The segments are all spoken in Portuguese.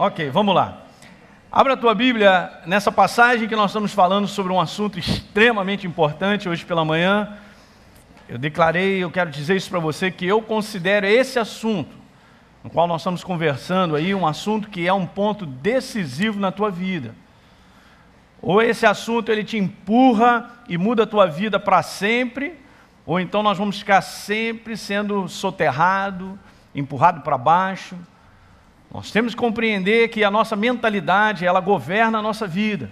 Ok, vamos lá. Abra a tua Bíblia nessa passagem que nós estamos falando sobre um assunto extremamente importante hoje pela manhã. Eu quero dizer isso para você, que eu considero esse assunto, no qual nós estamos conversando aí, um assunto que é um ponto decisivo na tua vida. Ou esse assunto ele te empurra e muda a tua vida para sempre, ou então nós vamos ficar sempre sendo soterrado, empurrado para baixo. Nós temos que compreender que a nossa mentalidade, ela governa a nossa vida.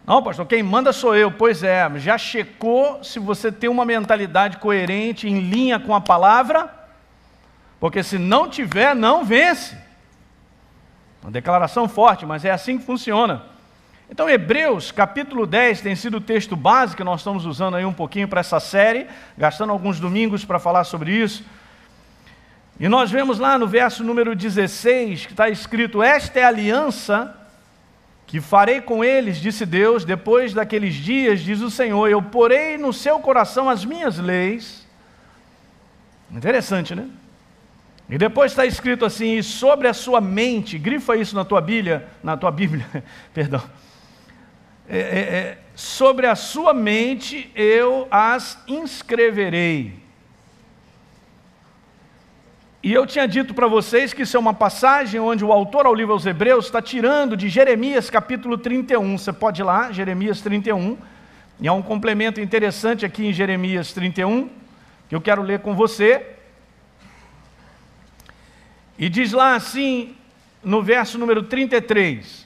Não, pastor, quem manda sou eu. Pois é, já checou se você tem uma mentalidade coerente, em linha com a palavra? Porque se não tiver, não vence. Uma declaração forte, mas é assim que funciona. Então, Hebreus, capítulo 10, tem sido o texto base que nós estamos usando aí um pouquinho para essa série, gastando alguns domingos para falar sobre isso. E nós vemos lá no verso número 16, que está escrito: esta é a aliança que farei com eles, disse Deus, depois daqueles dias, diz o Senhor, eu porei no seu coração as minhas leis. Interessante, né? E depois está escrito assim: e sobre a sua mente, grifa isso na tua Bíblia, perdão. Sobre a sua mente eu as inscreverei. E eu tinha dito para vocês que isso é uma passagem onde o autor ao livro aos Hebreus está tirando de Jeremias capítulo 31. Você pode ir lá, Jeremias 31. E há um complemento interessante aqui em Jeremias 31, que eu quero ler com você. E diz lá assim, no verso número 33.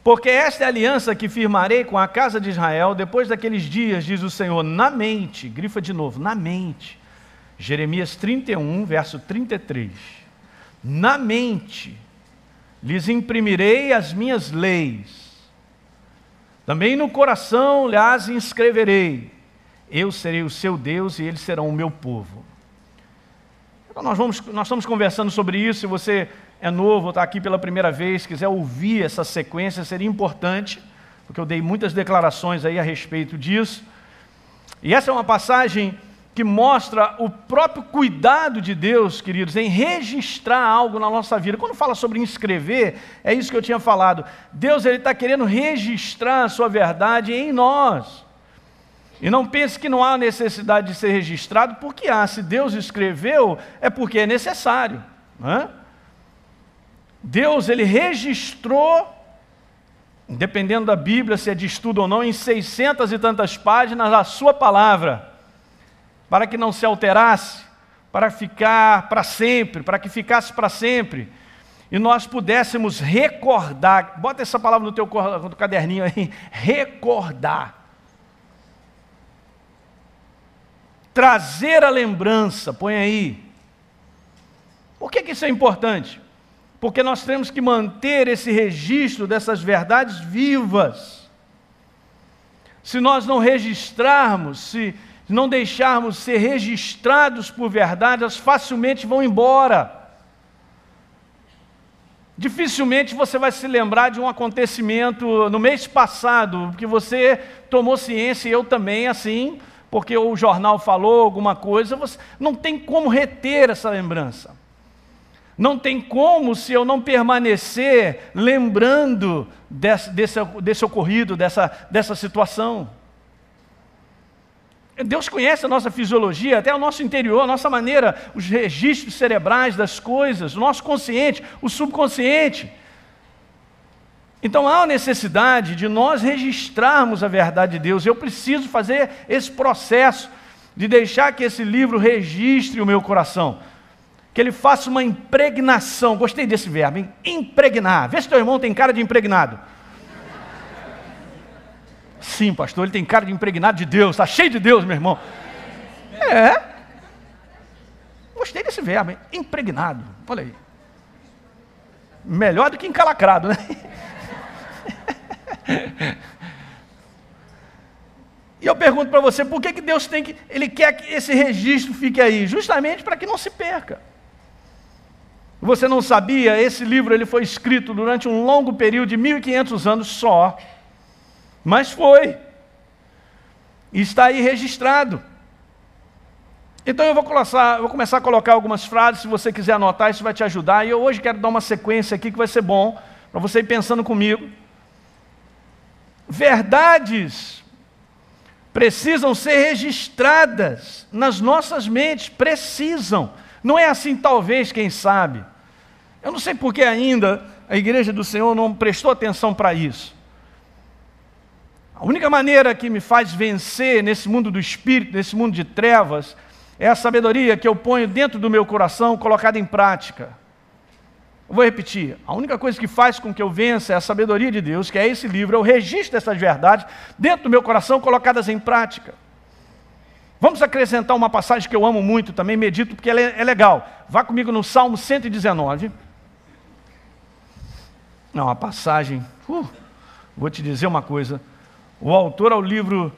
Porque esta é a aliança que firmarei com a casa de Israel depois daqueles dias, diz o Senhor, na mente, grifa de novo, na mente. Jeremias 31, verso 33. Na mente lhes imprimirei as minhas leis, também no coração lhes inscreverei. Eu serei o seu Deus e eles serão o meu povo. Então nós estamos conversando sobre isso. Se você é novo, está aqui pela primeira vez, quiser ouvir essa sequência, seria importante, porque eu dei muitas declarações aí a respeito disso. E essa é uma passagem que mostra o próprio cuidado de Deus, queridos, em registrar algo na nossa vida. Quando fala sobre inscrever, é isso que eu tinha falado. Deus está querendo registrar a sua verdade em nós. E não pense que não há necessidade de ser registrado, porque há. Se Deus escreveu, é porque é necessário. Não? Deus, ele registrou, dependendo da Bíblia, se é de estudo ou não, em 600 e tantas páginas, a sua palavra, para que não se alterasse, para ficar para sempre, para que ficasse para sempre, e nós pudéssemos recordar. Bota essa palavra no teu caderninho aí, recordar. Trazer a lembrança, põe aí. Por que isso é importante? Porque nós temos que manter esse registro dessas verdades vivas. Se nós não registrarmos, se não deixarmos ser registrados por verdade, elas facilmente vão embora. Dificilmente você vai se lembrar de um acontecimento no mês passado, que você tomou ciência, e eu também, assim, porque o jornal falou alguma coisa. Você não tem como reter essa lembrança. Não tem como, se eu não permanecer lembrando desse ocorrido, dessa situação. Deus conhece a nossa fisiologia, até o nosso interior, a nossa maneira, os registros cerebrais das coisas, o nosso consciente, o subconsciente. Então há a necessidade de nós registrarmos a verdade de Deus. Eu preciso fazer esse processo de deixar que esse livro registre o meu coração, que ele faça uma impregnação. Gostei desse verbo, hein? Impregnar. Vê se teu irmão tem cara de impregnado. Sim, pastor, ele tem cara de impregnado de Deus, está cheio de Deus, meu irmão. Gostei desse verbo, hein? Impregnado. Olha aí. Melhor do que encalacrado, né? E eu pergunto para você, por que Deus Ele quer que esse registro fique aí? Justamente para que não se perca. Você não sabia? Esse livro ele foi escrito durante um longo período de 1500 anos só. Mas foi. E está aí registrado. Então eu vou começar a colocar algumas frases, se você quiser anotar, isso vai te ajudar. E eu hoje quero dar uma sequência aqui que vai ser bom, para você ir pensando comigo. Verdades precisam ser registradas nas nossas mentes, precisam. Não é assim, talvez, quem sabe. Eu não sei por que ainda a igreja do Senhor não prestou atenção para isso. A única maneira que me faz vencer nesse mundo do espírito, nesse mundo de trevas, é a sabedoria que eu ponho dentro do meu coração, colocada em prática. Eu vou repetir, a única coisa que faz com que eu vença é a sabedoria de Deus, que é esse livro, eu registro essas verdades dentro do meu coração, colocadas em prática. Vamos acrescentar uma passagem que eu amo muito também, medito, porque ela é legal. Vá comigo no Salmo 119. Não, uma passagem, vou te dizer uma coisa, o autor ao livro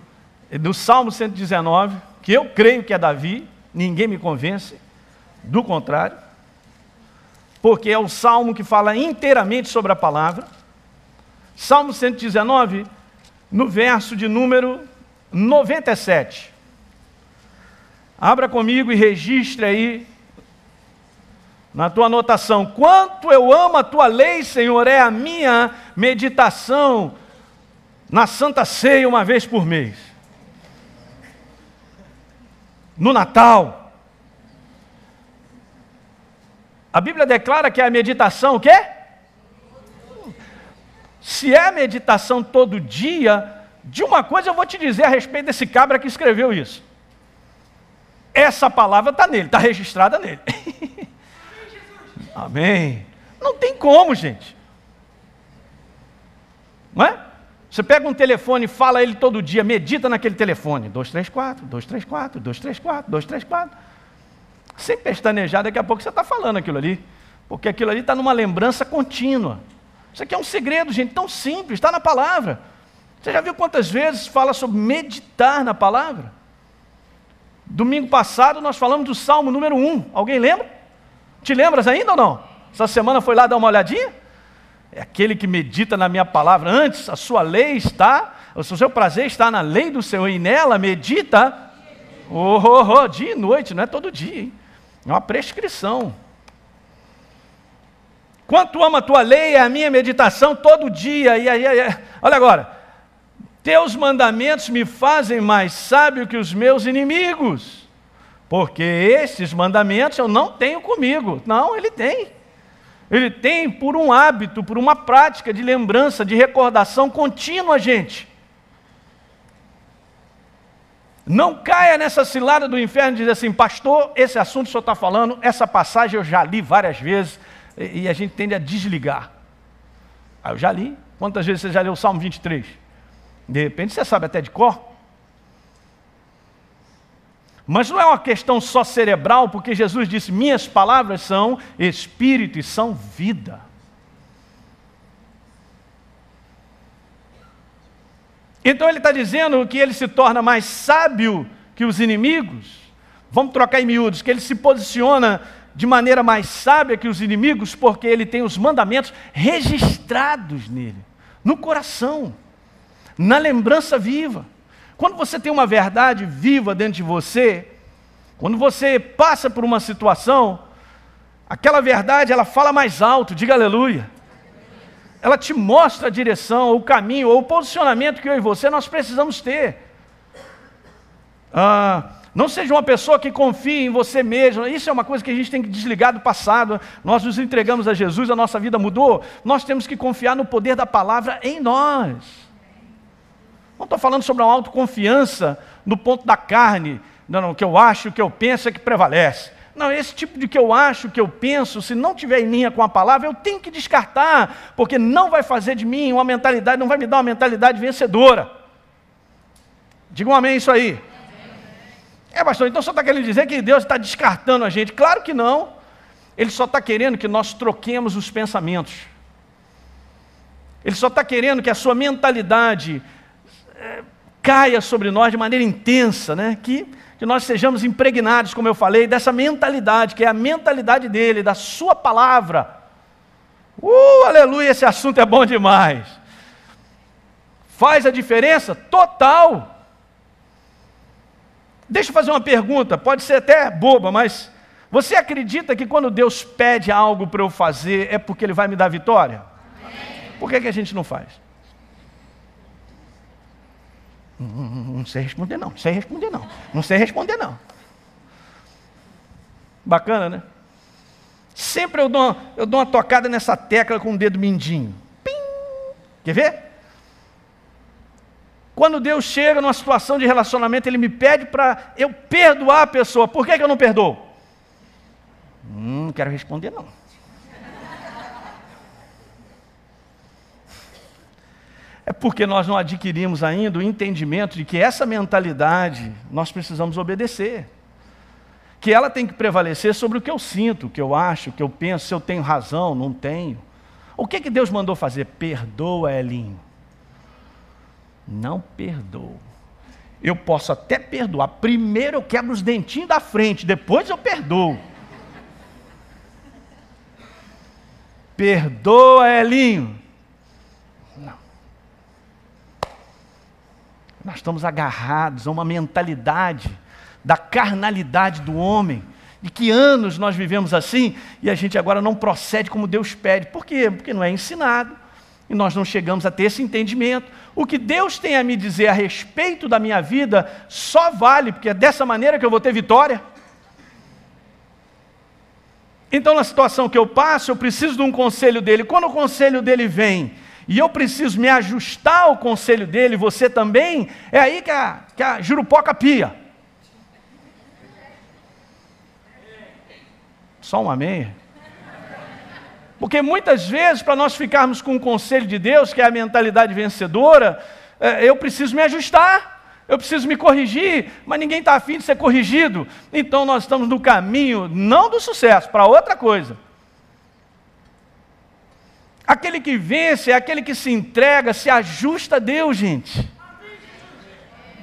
do Salmo 119, que eu creio que é Davi, ninguém me convence, do contrário, porque é o salmo que fala inteiramente sobre a palavra. Salmo 119, no verso de número 97. Abra comigo e registre aí na tua anotação. Quanto eu amo a tua lei, Senhor, é a minha meditação na Santa Ceia uma vez por mês. No Natal. A Bíblia declara que a meditação o quê? Se é meditação todo dia, de uma coisa eu vou te dizer a respeito desse cabra que escreveu isso. Essa palavra está nele, está registrada nele. Amém. Não tem como, gente. Não é? Você pega um telefone e fala ele todo dia, medita naquele telefone. 234, 234, 234, 234. Sem pestanejar, daqui a pouco você está falando aquilo ali. Porque aquilo ali está numa lembrança contínua. Isso aqui é um segredo, gente, tão simples, está na palavra. Você já viu quantas vezes fala sobre meditar na palavra? Domingo passado nós falamos do Salmo número 1. Alguém lembra? Te lembras ainda ou não? Essa semana foi lá dar uma olhadinha? É aquele que medita na minha palavra. Antes, a sua lei está, o seu prazer está na lei do Senhor, e nela medita dia e noite, não é todo dia, hein? É uma prescrição. Quanto amo a tua lei, é a minha meditação todo dia. Olha agora, teus mandamentos me fazem mais sábio que os meus inimigos, porque esses mandamentos eu não tenho comigo. Não, ele tem. Ele tem por um hábito, por uma prática de lembrança, de recordação contínua, gente. Não caia nessa cilada do inferno de dizer assim, pastor, esse assunto que o senhor está falando, essa passagem eu já li várias vezes, e a gente tende a desligar. Eu já li. Quantas vezes você já leu o Salmo 23? De repente você sabe até de cor. Mas não é uma questão só cerebral, porque Jesus disse, minhas palavras são espírito e são vida. Então ele está dizendo que ele se torna mais sábio que os inimigos. Vamos trocar em miúdos, que ele se posiciona de maneira mais sábia que os inimigos, porque ele tem os mandamentos registrados nele, no coração, na lembrança viva. Quando você tem uma verdade viva dentro de você, quando você passa por uma situação, aquela verdade ela fala mais alto, diga aleluia. Ela te mostra a direção, o caminho, ou o posicionamento que eu e você nós precisamos ter. Não seja uma pessoa que confie em você mesmo. Isso é uma coisa que a gente tem que desligar do passado. Nós nos entregamos a Jesus, a nossa vida mudou. Nós temos que confiar no poder da palavra em nós. Não estou falando sobre uma autoconfiança no ponto da carne. Não, o que eu acho, o que eu penso é que prevalece. Não, esse tipo de que eu acho, que eu penso, se não tiver em linha com a palavra, eu tenho que descartar, porque não vai fazer de mim uma mentalidade, não vai me dar uma mentalidade vencedora. Diga um amém isso aí. Pastor, então só está querendo dizer que Deus está descartando a gente? Claro que não. Ele só está querendo que nós troquemos os pensamentos. Ele só está querendo que a sua mentalidade caia sobre nós de maneira intensa, né? Que nós sejamos impregnados, como eu falei, dessa mentalidade, que é a mentalidade dele, da sua palavra. Aleluia, esse assunto é bom demais. Faz a diferença? Total. Deixa eu fazer uma pergunta, pode ser até boba, mas você acredita que quando Deus pede algo para eu fazer, é porque Ele vai me dar vitória? Por que a gente não faz? Não sei responder não, não sei responder não, não sei responder não. Bacana, né? Sempre eu dou uma tocada nessa tecla com o dedo mindinho. Pim! Quer ver? Quando Deus chega numa situação de relacionamento, Ele me pede para eu perdoar a pessoa. Por que eu não perdoo? Não quero responder não. É porque nós não adquirimos ainda o entendimento de que essa mentalidade nós precisamos obedecer. Que ela tem que prevalecer sobre o que eu sinto, o que eu acho, o que eu penso, se eu tenho razão, não tenho. O que Deus mandou fazer? Perdoa, Elinho. Não perdoo. Eu posso até perdoar. Primeiro eu quebro os dentinhos da frente, depois eu perdoo. Perdoa, Elinho. Não. Nós estamos agarrados a uma mentalidade da carnalidade do homem, de que anos nós vivemos assim, e a gente agora não procede como Deus pede. Por quê? Porque não é ensinado, e nós não chegamos a ter esse entendimento. O que Deus tem a me dizer a respeito da minha vida, só vale, porque é dessa maneira que eu vou ter vitória. Então, na situação que eu passo, eu preciso de um conselho dele. Quando o conselho dele vem, e eu preciso me ajustar ao conselho dele, você também, é aí que a jurupoca pia. Só um amém? Porque muitas vezes, para nós ficarmos com o conselho de Deus, que é a mentalidade vencedora, eu preciso me ajustar, eu preciso me corrigir, mas ninguém está afim de ser corrigido. Então nós estamos no caminho, não do sucesso, para outra coisa. Aquele que vence é aquele que se entrega, se ajusta a Deus, gente.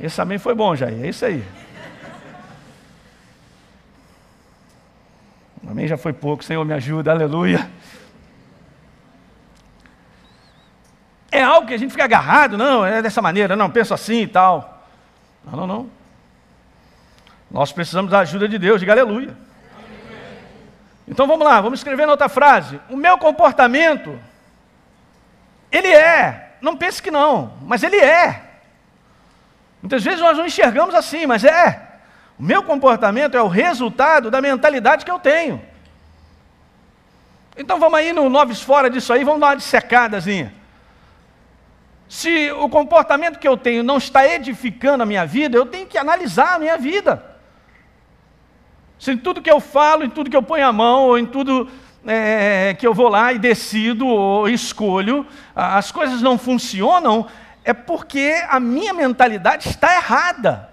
Esse amém foi bom, Jair, é isso aí. Amém já foi pouco, Senhor me ajuda, aleluia. É algo que a gente fica agarrado, não, é dessa maneira, não, penso assim e tal. Não. Nós precisamos da ajuda de Deus, diga aleluia. Então vamos lá, vamos escrever na outra frase. O meu comportamento, ele é, não pense que não, mas ele é. Muitas vezes nós não enxergamos assim, mas é. O meu comportamento é o resultado da mentalidade que eu tenho. Então vamos aí no Noves Fora disso aí, vamos dar uma dissecadazinha. Se o comportamento que eu tenho não está edificando a minha vida, eu tenho que analisar a minha vida. Se em tudo que eu falo, em tudo que eu ponho a mão, ou em tudo que eu vou lá e decido ou escolho, as coisas não funcionam, é porque a minha mentalidade está errada.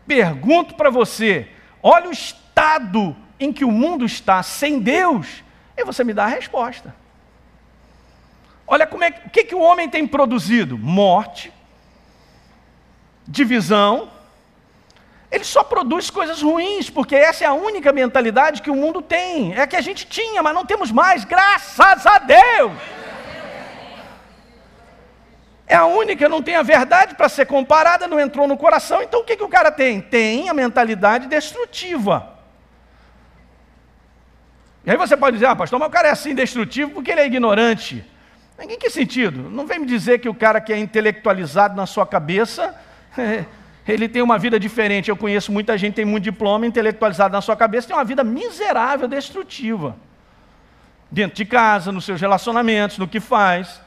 Pergunto para você, olha o estado em que o mundo está sem Deus, e você me dá a resposta. Olha o que o homem tem produzido? Morte, divisão. Ele só produz coisas ruins, porque essa é a única mentalidade que o mundo tem. É a que a gente tinha, mas não temos mais, graças a Deus. É a única, não tem a verdade para ser comparada, não entrou no coração. Então o que o cara tem? Tem a mentalidade destrutiva. E aí você pode dizer, pastor, mas o cara é assim destrutivo porque ele é ignorante. Em que sentido? Não vem me dizer que o cara que é intelectualizado na sua cabeça, ele tem uma vida diferente. Eu conheço muita gente que tem muito diploma, intelectualizado na sua cabeça, tem uma vida miserável, destrutiva. Dentro de casa, nos seus relacionamentos, no que faz.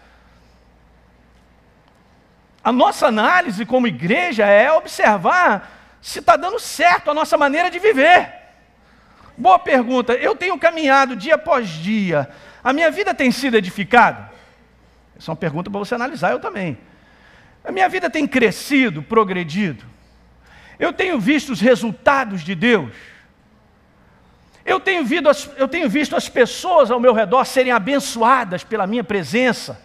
A nossa análise como igreja é observar se está dando certo a nossa maneira de viver. Boa pergunta. Eu tenho caminhado dia após dia. A minha vida tem sido edificada? Essa é uma pergunta para você analisar, eu também. A minha vida tem crescido, progredido? Eu tenho visto os resultados de Deus? Eu tenho visto as pessoas ao meu redor serem abençoadas pela minha presença,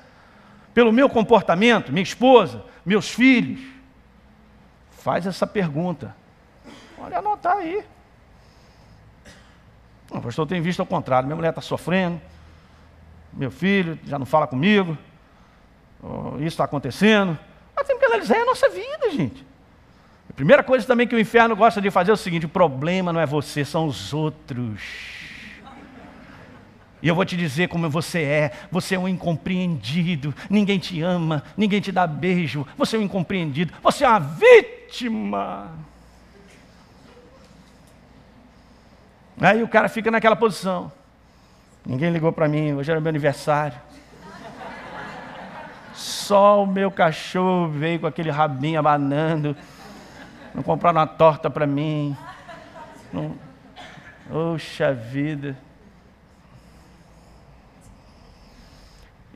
pelo meu comportamento, minha esposa, meus filhos? Faz essa pergunta. Olha, anotar aí. Não, pastor, eu tenho visto ao contrário. Minha mulher está sofrendo, meu filho já não fala comigo, isso está acontecendo. nós temos que analisar a nossa vida, gente. A primeira coisa também que o inferno gosta de fazer é o seguinte: o problema não é você, são os outros. E eu vou te dizer como você é um incompreendido, ninguém te ama, ninguém te dá beijo, você é um incompreendido, você é uma vítima. Aí o cara fica naquela posição: ninguém ligou para mim, hoje era meu aniversário. Só o meu cachorro veio com aquele rabinho abanando, não compraram uma torta para mim. Não... Oxa vida.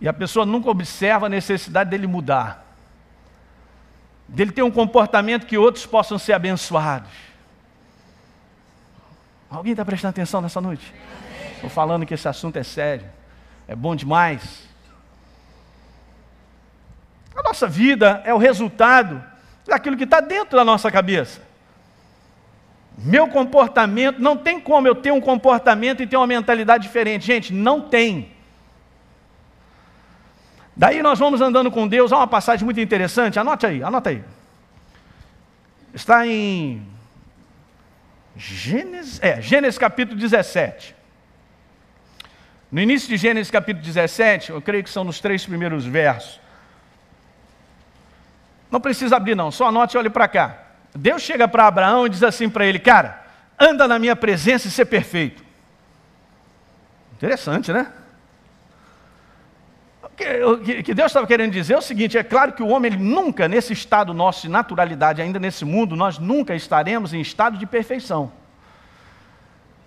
E a pessoa nunca observa a necessidade dele mudar, dele ter um comportamento que outros possam ser abençoados. Alguém está prestando atenção nessa noite? Estou falando que esse assunto é sério, é bom demais. A nossa vida é o resultado daquilo que está dentro da nossa cabeça. Meu comportamento, não tem como eu ter um comportamento e ter uma mentalidade diferente. Gente, não tem. Daí nós vamos andando com Deus. Há uma passagem muito interessante, anota aí. Está em Gênesis capítulo 17. No início de Gênesis capítulo 17, eu creio que são nos 3 primeiros versos. Não precisa abrir não, só anote e olhe para cá. Deus chega para Abraão e diz assim para ele: cara, anda na minha presença e ser perfeito. Interessante, né? O que Deus estava querendo dizer é o seguinte: é claro que o homem, ele nunca, nesse estado nosso de naturalidade, ainda nesse mundo, nós nunca estaremos em estado de perfeição.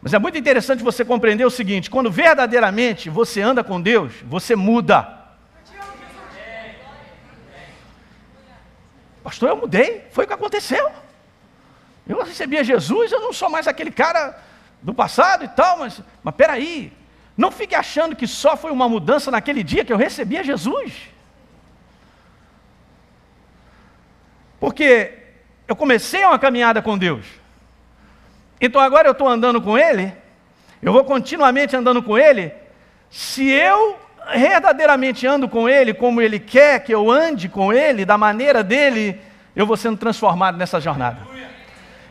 Mas é muito interessante você compreender o seguinte: quando verdadeiramente você anda com Deus, você muda. Pastor, eu mudei, foi o que aconteceu. Eu recebi a Jesus, eu não sou mais aquele cara do passado e tal, mas peraí, não fique achando que só foi uma mudança naquele dia que eu recebi a Jesus. Porque eu comecei uma caminhada com Deus. Então agora eu estou andando com Ele, eu vou continuamente andando com Ele. Se eu verdadeiramente ando com Ele, como Ele quer que eu ande com Ele, da maneira dEle, eu vou sendo transformado nessa jornada.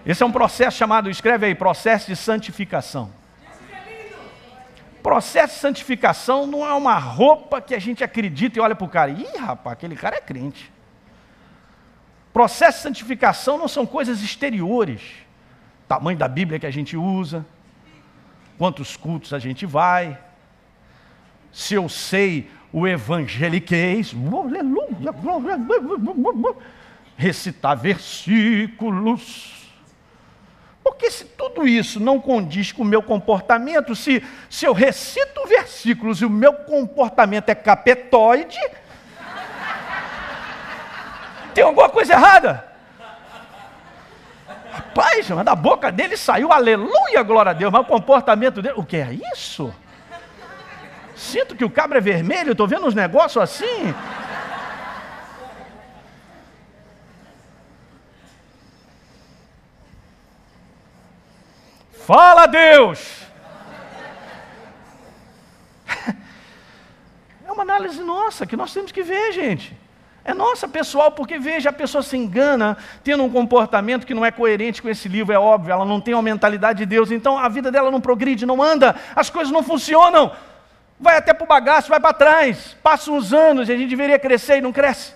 Esse é um processo chamado, escreve aí, processo de santificação. Processo de santificação não é uma roupa que a gente acredita e olha para o cara: ih, rapaz, aquele cara é crente. Processo de santificação não são coisas exteriores. Tamanho da Bíblia que a gente usa, quantos cultos a gente vai, se eu sei o evangeliquez, aleluia, recitar versículos. Porque se tudo isso não condiz com o meu comportamento, se eu recito versículos e o meu comportamento é capetoide, tem alguma coisa errada. Rapaz, mas da boca dele saiu aleluia, glória a Deus, mas o comportamento dele, o que é isso? Sinto que o cabra é vermelho, estou vendo uns negócios assim. Fala, Deus! É uma análise nossa, que nós temos que ver, gente. É nossa, pessoal, porque veja, a pessoa se engana tendo um comportamento que não é coerente com esse livro, é óbvio, ela não tem uma mentalidade de Deus, então a vida dela não progride, não anda, as coisas não funcionam, vai até para o bagaço, vai para trás, passam uns anos e a gente deveria crescer e não cresce,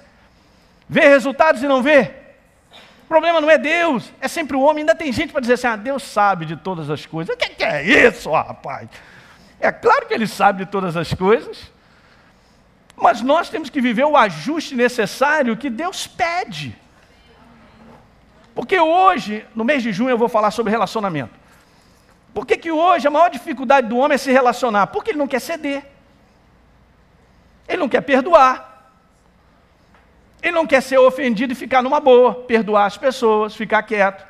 vê resultados e não vê. O problema não é Deus, é sempre o homem. Ainda tem gente para dizer assim: Deus sabe de todas as coisas. O que é isso, rapaz? É claro que Ele sabe de todas as coisas, mas nós temos que viver o ajuste necessário que Deus pede. Porque hoje, no mês de junho, eu vou falar sobre relacionamento. Por que hoje a maior dificuldade do homem é se relacionar? Porque ele não quer ceder, ele não quer perdoar. Ele não quer ser ofendido e ficar numa boa, perdoar as pessoas, ficar quieto.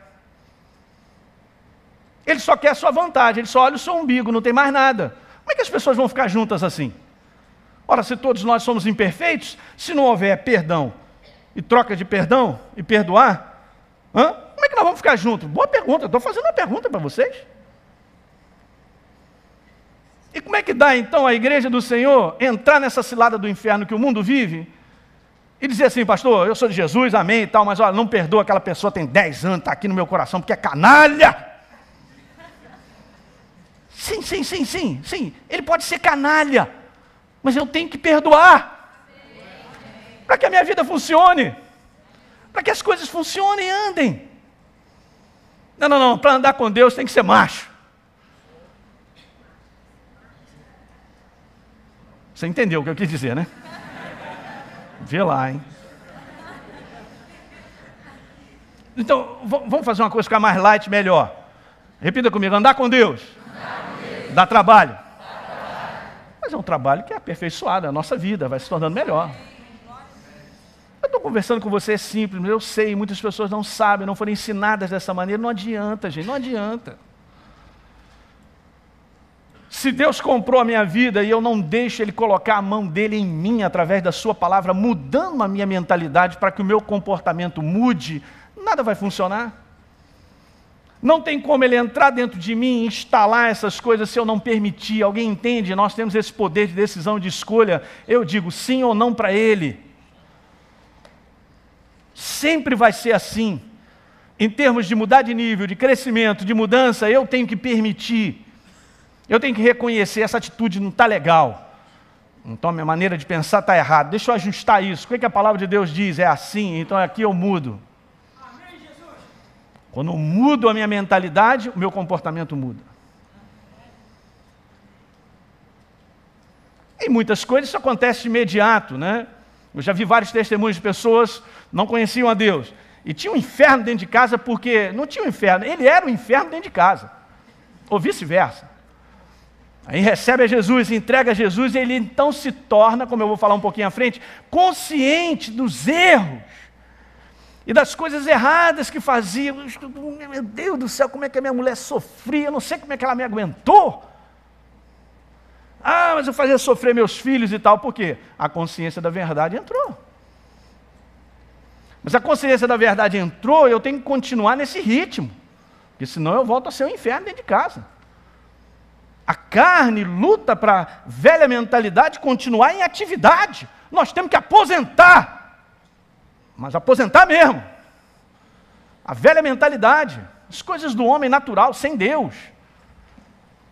Ele só quer a sua vantagem, ele só olha o seu umbigo, não tem mais nada. Como é que as pessoas vão ficar juntas assim? Ora, se todos nós somos imperfeitos, se não houver perdão e troca de perdão e perdoar, como é que nós vamos ficar juntos? Boa pergunta, eu estou fazendo uma pergunta para vocês. E como é que dá então a igreja do Senhor entrar nessa cilada do inferno que o mundo vive? e dizer assim, pastor, eu sou de Jesus, amém e tal, mas olha, não perdoa aquela pessoa, tem 10 anos, está aqui no meu coração, porque é canalha. Sim, ele pode ser canalha, mas eu tenho que perdoar, para que a minha vida funcione, para que as coisas funcionem e andem. Não, para andar com Deus tem que ser macho. Você entendeu o que eu quis dizer, né? Vê lá, hein? Então, vamos fazer uma coisa ficar mais light, melhor. Repita comigo, andar com Deus. Dá trabalho. Mas é um trabalho que é aperfeiçoado, a nossa vida vai se tornando melhor. Eu estou conversando com você, é simples, eu sei, muitas pessoas não sabem, não foram ensinadas dessa maneira, não adianta, gente, não adianta. Se Deus comprou a minha vida e eu não deixo Ele colocar a mão dEle em mim através da sua palavra, mudando a minha mentalidade para que o meu comportamento mude, nada vai funcionar. Não tem como Ele entrar dentro de mim e instalar essas coisas se eu não permitir. Alguém entende? Nós temos esse poder de decisão, de escolha. Eu digo sim ou não para Ele. Sempre vai ser assim. Em termos de mudar de nível, de crescimento, de mudança, eu tenho que permitir. Eu tenho que reconhecer, essa atitude não está legal. Então a minha maneira de pensar está errada. Deixa eu ajustar isso. O que a palavra de Deus diz? É assim, então aqui eu mudo. Amém, Jesus. Quando eu mudo a minha mentalidade, o meu comportamento muda. Em muitas coisas isso acontece de imediato, né? Eu já vi vários testemunhos de pessoas que não conheciam a Deus. E tinha um inferno dentro de casa porque não tinha um inferno, ele era o inferno dentro de casa. Ou vice-versa. Aí recebe a Jesus, entrega a Jesus, e ele então se torna, como eu vou falar um pouquinho à frente, consciente dos erros e das coisas erradas que fazia. Meu Deus do céu, como é que a minha mulher sofria, eu não sei como é que ela me aguentou. Ah, mas eu fazia sofrer meus filhos e tal, por quê? A consciência da verdade entrou. Mas a consciência da verdade entrou, eu tenho que continuar nesse ritmo, porque senão eu volto a ser um inferno dentro de casa. A carne luta para a velha mentalidade continuar em atividade. Nós temos que aposentar. Mas aposentar mesmo. A velha mentalidade. As coisas do homem natural, sem Deus.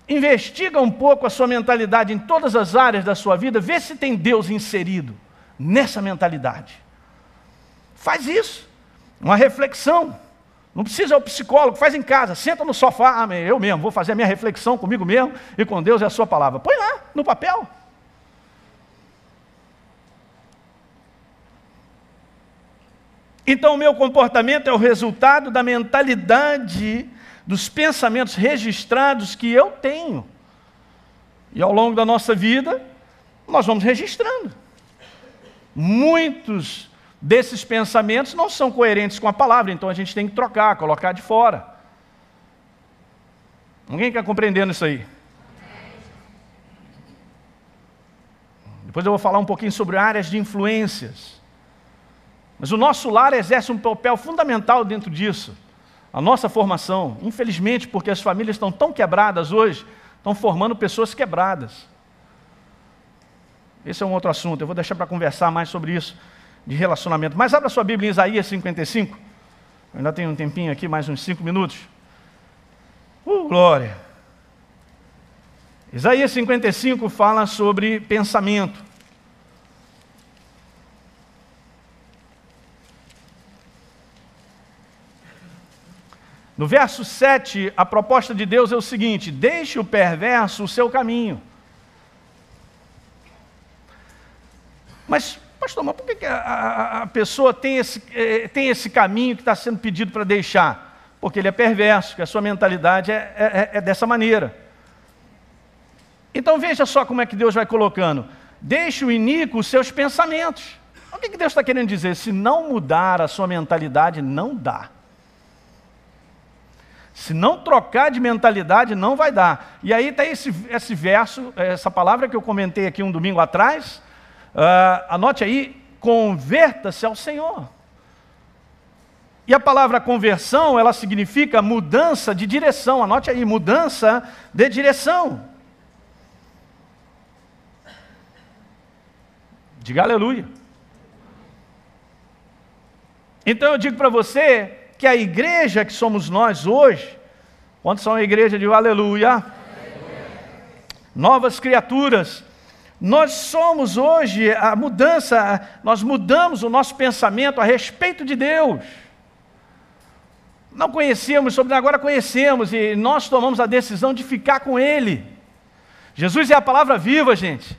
Investiga um pouco a sua mentalidade em todas as áreas da sua vida. Vê se tem Deus inserido nessa mentalidade. Faz isso. Uma reflexão. Não precisa o psicólogo, faz em casa, senta no sofá, eu mesmo vou fazer a minha reflexão comigo mesmo e com Deus e a sua palavra. Põe lá, no papel. Então o meu comportamento é o resultado da mentalidade, dos pensamentos registrados que eu tenho. E ao longo da nossa vida, nós vamos registrando. Muitos desses pensamentos não são coerentes com a palavra, então a gente tem que trocar, colocar de fora. Alguém quer compreendendo isso aí? Depois eu vou falar um pouquinho sobre áreas de influências. Mas o nosso lar exerce um papel fundamental dentro disso. A nossa formação, infelizmente, porque as famílias estão tão quebradas hoje, estão formando pessoas quebradas. Esse é um outro assunto, eu vou deixar para conversar mais sobre isso, de relacionamento. Mas abra sua Bíblia em Isaías 55. Eu ainda tenho um tempinho aqui, mais uns 5 minutos. Glória! Isaías 55 fala sobre pensamento. No verso 7, a proposta de Deus é o seguinte: deixe o perverso o seu caminho. Mas, pastor, mas por que a pessoa tem esse caminho que está sendo pedido para deixar? Porque ele é perverso, que a sua mentalidade é dessa maneira. Então veja só como é que Deus vai colocando. Deixe o iníquo os seus pensamentos. O que Deus está querendo dizer? Se não mudar a sua mentalidade, não dá. Se não trocar de mentalidade, não vai dar. E aí está esse verso, essa palavra que eu comentei aqui um domingo atrás. Anote aí, converta-se ao Senhor. E a palavra conversão, ela significa mudança de direção. Anote aí, mudança de direção. Diga aleluia. Então eu digo para você que a igreja que somos nós hoje, quando são a igreja de aleluia, novas criaturas, nós somos hoje a mudança, nós mudamos o nosso pensamento a respeito de Deus. Não conhecíamos, agora conhecemos, e nós tomamos a decisão de ficar com Ele. Jesus é a palavra viva, gente.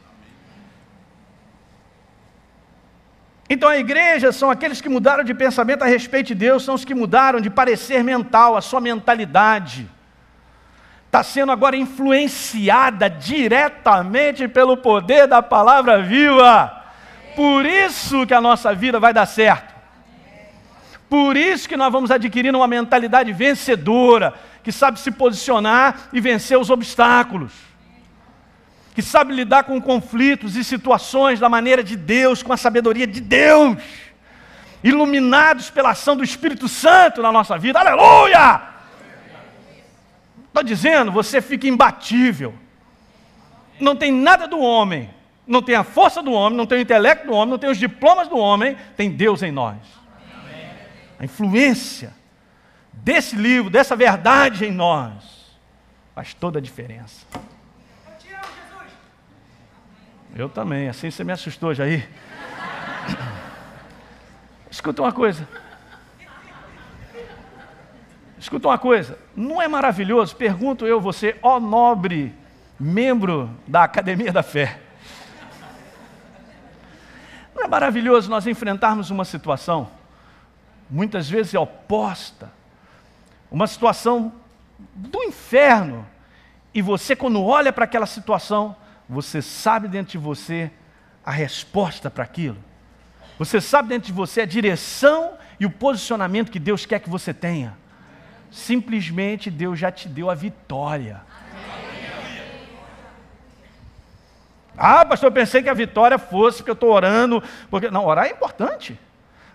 Então a igreja são aqueles que mudaram de pensamento a respeito de Deus, são os que mudaram de parecer mental, a sua mentalidade está sendo agora influenciada diretamente pelo poder da palavra viva. Por isso que a nossa vida vai dar certo. Por isso que nós vamos adquirindo uma mentalidade vencedora, que sabe se posicionar e vencer os obstáculos, que sabe lidar com conflitos e situações da maneira de Deus, com a sabedoria de Deus, iluminados pela ação do Espírito Santo na nossa vida. Aleluia! Estou dizendo, você fica imbatível. Não tem nada do homem, não tem a força do homem, não tem o intelecto do homem, não tem os diplomas do homem, tem Deus em nós. A influência desse livro, dessa verdade em nós, faz toda a diferença. Eu também, assim você me assustou, Jair. Escuta uma coisa. Não é maravilhoso? Pergunto eu, você, ó nobre membro da Academia da Fé. Não é maravilhoso nós enfrentarmos uma situação, muitas vezes é oposta, uma situação do inferno, e você, quando olha para aquela situação, você sabe dentro de você a resposta para aquilo. Você sabe dentro de você a direção e o posicionamento que Deus quer que você tenha. Simplesmente Deus já te deu a vitória. Ah, pastor, eu pensei que a vitória fosse porque eu estou orando. Porque... Não, orar é importante.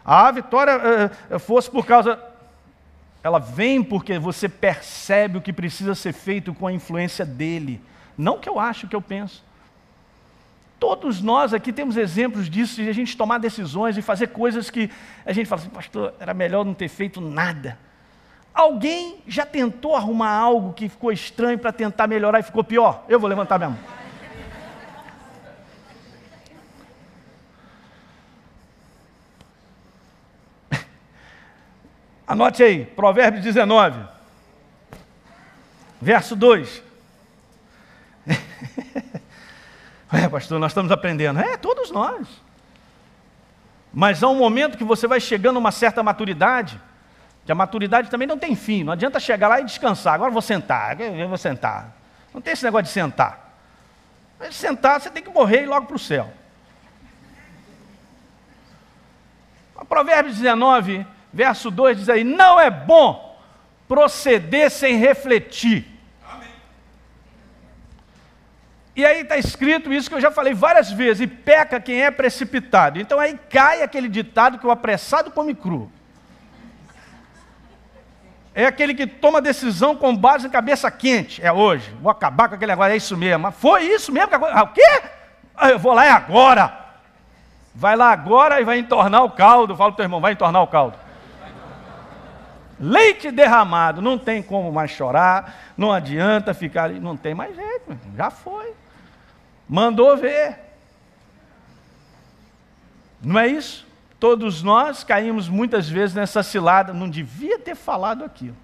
A vitória fosse por causa... Ela vem porque você percebe o que precisa ser feito com a influência dele. Não que eu acho, que eu penso. Todos nós aqui temos exemplos disso, de a gente tomar decisões e fazer coisas que a gente fala assim, pastor, era melhor não ter feito nada. Alguém já tentou arrumar algo que ficou estranho para tentar melhorar e ficou pior? Eu vou levantar minha mão. Anote aí, Provérbios 19, verso 2. Pastor, nós estamos aprendendo. Todos nós. Mas há um momento que você vai chegando a uma certa maturidade, que a maturidade também não tem fim. Não adianta chegar lá e descansar. Agora eu vou sentar, Não tem esse negócio de sentar. Mas sentar, você tem que morrer e ir logo para o céu. Provérbios 19, verso 2 diz aí, não é bom proceder sem refletir. E aí está escrito isso que eu já falei várias vezes, e peca quem é precipitado. Então aí cai aquele ditado que o apressado come cru. É aquele que toma decisão com base em cabeça quente. É hoje, vou acabar com aquele negócio, é isso mesmo. Mas foi isso mesmo? O quê? Eu vou lá agora. Vai lá agora e vai entornar o caldo. Fala para o teu irmão, vai entornar o caldo. Leite derramado, não tem como mais chorar, não adianta ficar ali, não tem mais jeito, já foi. Mandou ver. Não é isso? Todos nós caímos muitas vezes nessa cilada, não devia ter falado aquilo.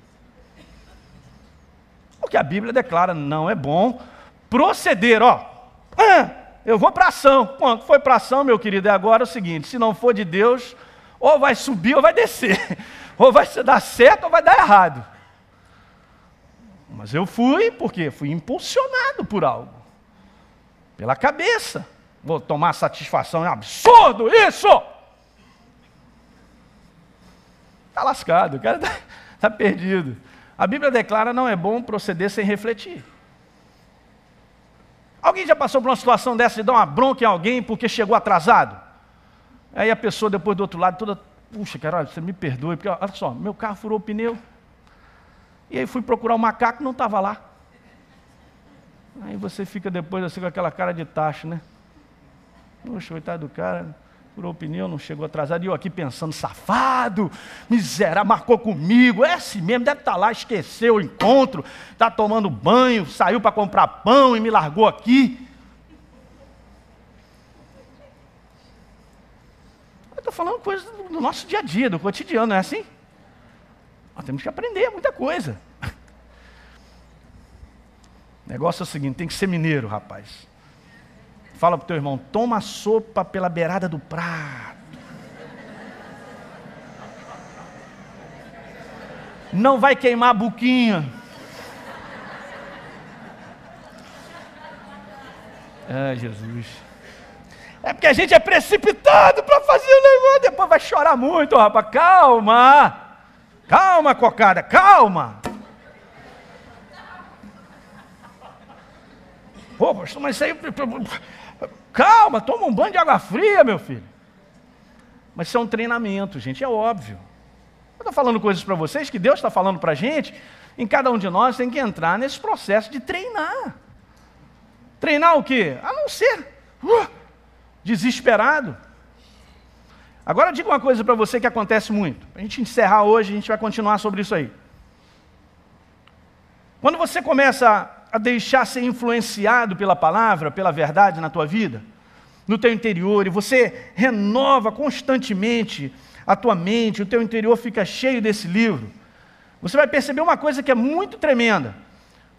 Porque a Bíblia declara, não é bom proceder, eu vou para ação. Quando foi para ação, meu querido, é agora o seguinte, se não for de Deus, ou vai subir ou vai descer. Ou vai dar certo ou vai dar errado. Mas eu fui, porque fui impulsionado por algo. Pela cabeça. Vou tomar satisfação, é um absurdo isso! Está lascado, o cara está perdido. A Bíblia declara, não é bom proceder sem refletir. Alguém já passou por uma situação dessa de dar uma bronca em alguém porque chegou atrasado? Aí a pessoa depois do outro lado toda... Puxa, cara, você me perdoe, porque olha só, meu carro furou o pneu. E aí fui procurar o macaco, não estava lá. Aí você fica depois assim com aquela cara de tacho, né? Puxa, coitado do cara. furou o pneu, não chegou atrasado, e eu aqui pensando, safado, miserável, marcou comigo, é assim mesmo, deve estar lá, esqueceu o encontro, está tomando banho, saiu para comprar pão e me largou aqui. Eu estou falando coisas do nosso dia a dia, do cotidiano, não é assim? Nós temos que aprender muita coisa. O negócio é o seguinte, tem que ser mineiro, rapaz. Fala pro teu irmão, toma a sopa pela beirada do prato. Não vai queimar a boquinha. Ai, Jesus. É porque a gente é precipitado para fazer o negócio, depois vai chorar muito, rapaz. Calma. Calma, cocada, calma. Pô, pastor, mas isso aí... Calma, toma um banho de água fria, meu filho. Mas isso é um treinamento, gente, é óbvio. Eu estou falando coisas para vocês que Deus está falando para a gente, em cada um de nós tem que entrar nesse processo de treinar. Treinar o quê? A não ser desesperado. Agora diga uma coisa para você que acontece muito. Para a gente encerrar hoje, a gente vai continuar sobre isso aí. Quando você começa a deixar ser influenciado pela palavra, pela verdade na tua vida, no teu interior, e você renova constantemente a tua mente, o teu interior fica cheio desse livro, você vai perceber uma coisa que é muito tremenda.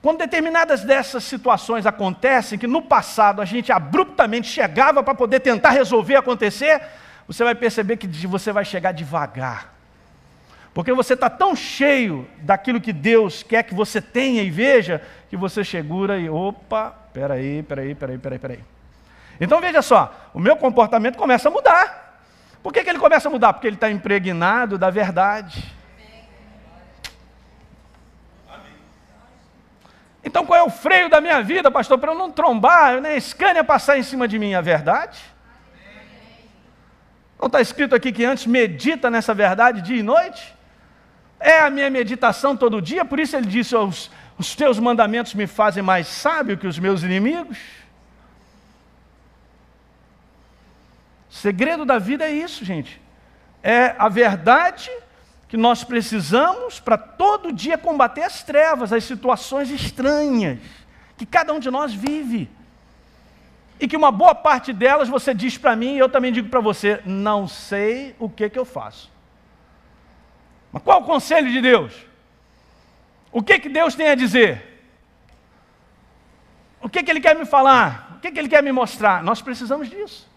Quando determinadas dessas situações acontecem, que no passado a gente abruptamente chegava para poder tentar resolver acontecer, você vai perceber que você vai chegar devagar. Porque você está tão cheio daquilo que Deus quer que você tenha e veja, que você segura e, opa, peraí. Então veja só, o meu comportamento começa a mudar. Por que ele começa a mudar? Porque ele está impregnado da verdade. Então qual é o freio da minha vida, pastor, para eu não trombar, nem a Scania passar em cima de mim? A verdade? Não está escrito aqui que antes medita nessa verdade dia e noite? É a minha meditação todo dia, por isso ele disse, os teus mandamentos me fazem mais sábio que os meus inimigos. O segredo da vida é isso, gente. É a verdade que nós precisamos para todo dia combater as trevas, as situações estranhas que cada um de nós vive. E que uma boa parte delas você diz para mim e eu também digo para você, não sei o que eu faço. Mas qual é o conselho de Deus? O que Deus tem a dizer? O que Ele quer me falar? O que Ele quer me mostrar? Nós precisamos disso.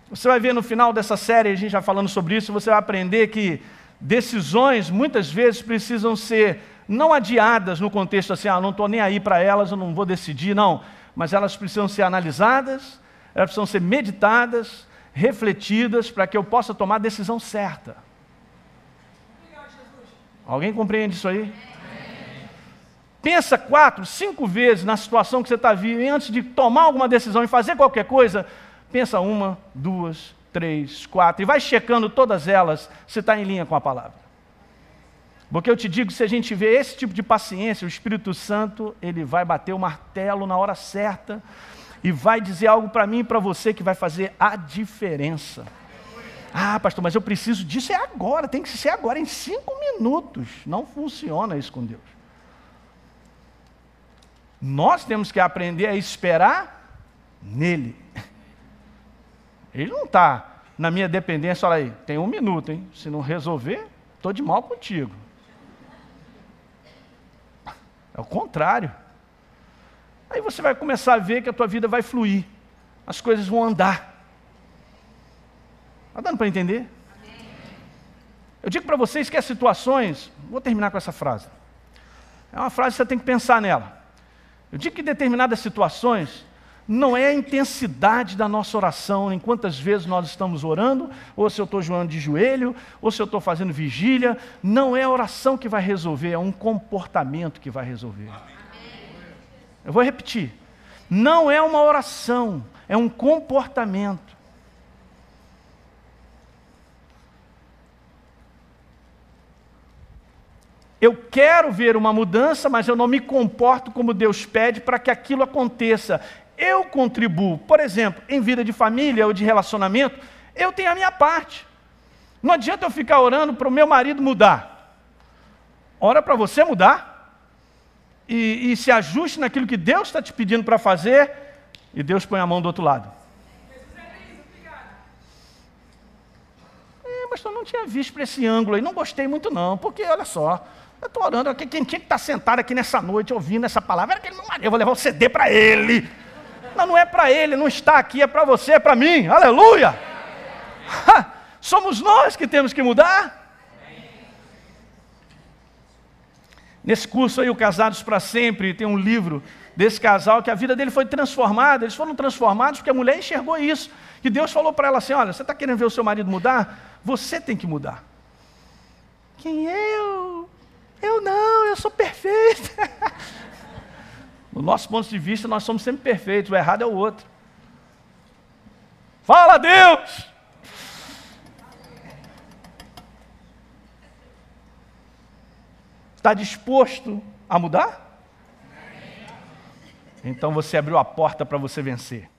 Você vai ver no final dessa série, a gente já falando sobre isso, você vai aprender que decisões muitas vezes precisam ser não adiadas no contexto assim, não estou nem aí para elas, eu não vou decidir, não. Mas elas precisam ser analisadas, elas precisam ser meditadas, refletidas, para que eu possa tomar a decisão certa. Alguém compreende isso aí? Pensa 4, 5 vezes na situação que você está vivendo, e antes de tomar alguma decisão e fazer qualquer coisa, pensa 1, 2, 3, 4, e vai checando todas elas, se está em linha com a palavra. Porque eu te digo, se a gente vê esse tipo de paciência, o Espírito Santo, ele vai bater o martelo na hora certa, e vai dizer algo para mim e para você que vai fazer a diferença. Ah, pastor, mas eu preciso disso, é agora, tem que ser agora, em 5 minutos. Não funciona isso com Deus. Nós temos que aprender a esperar nele. Ele não está na minha dependência, olha aí, tem 1 minuto, hein? Se não resolver, estou de mal contigo. É o contrário. Aí você vai começar a ver que a tua vida vai fluir. As coisas vão andar. Está dando para entender? Eu digo para vocês que as situações... Vou terminar com essa frase. É uma frase que você tem que pensar nela. Eu digo que determinadas situações não é a intensidade da nossa oração, em quantas vezes nós estamos orando, ou se eu estou joelhando de joelho, ou se eu estou fazendo vigília. Não é a oração que vai resolver, é um comportamento que vai resolver. Eu vou repetir. Não é uma oração, é um comportamento. Eu quero ver uma mudança, mas eu não me comporto como Deus pede para que aquilo aconteça. eu contribuo, por exemplo, em vida de família ou de relacionamento, eu tenho a minha parte. Não adianta eu ficar orando para o meu marido mudar. Ora para você mudar e se ajuste naquilo que Deus está te pedindo para fazer e Deus põe a mão do outro lado. Mas eu não tinha visto para esse ângulo aí, não gostei muito não, porque olha só, eu estou orando, quem tinha que estar sentado aqui nessa noite ouvindo essa palavra era aquele meu marido, eu vou levar o CD para ele. Não é para ele, não está aqui, é para você, é para mim, aleluia! Somos nós que temos que mudar. Nesse curso aí, o Casados para Sempre, tem um livro desse casal que a vida dele foi transformada, eles foram transformados porque a mulher enxergou isso, que Deus falou para ela assim, olha, você está querendo ver o seu marido mudar? Você tem que mudar. Quem eu? Eu não, eu sou perfeita. Do nosso ponto de vista, nós somos sempre perfeitos, o errado é o outro. Fala, Deus! Está disposto a mudar? Então você abriu a porta para você vencer.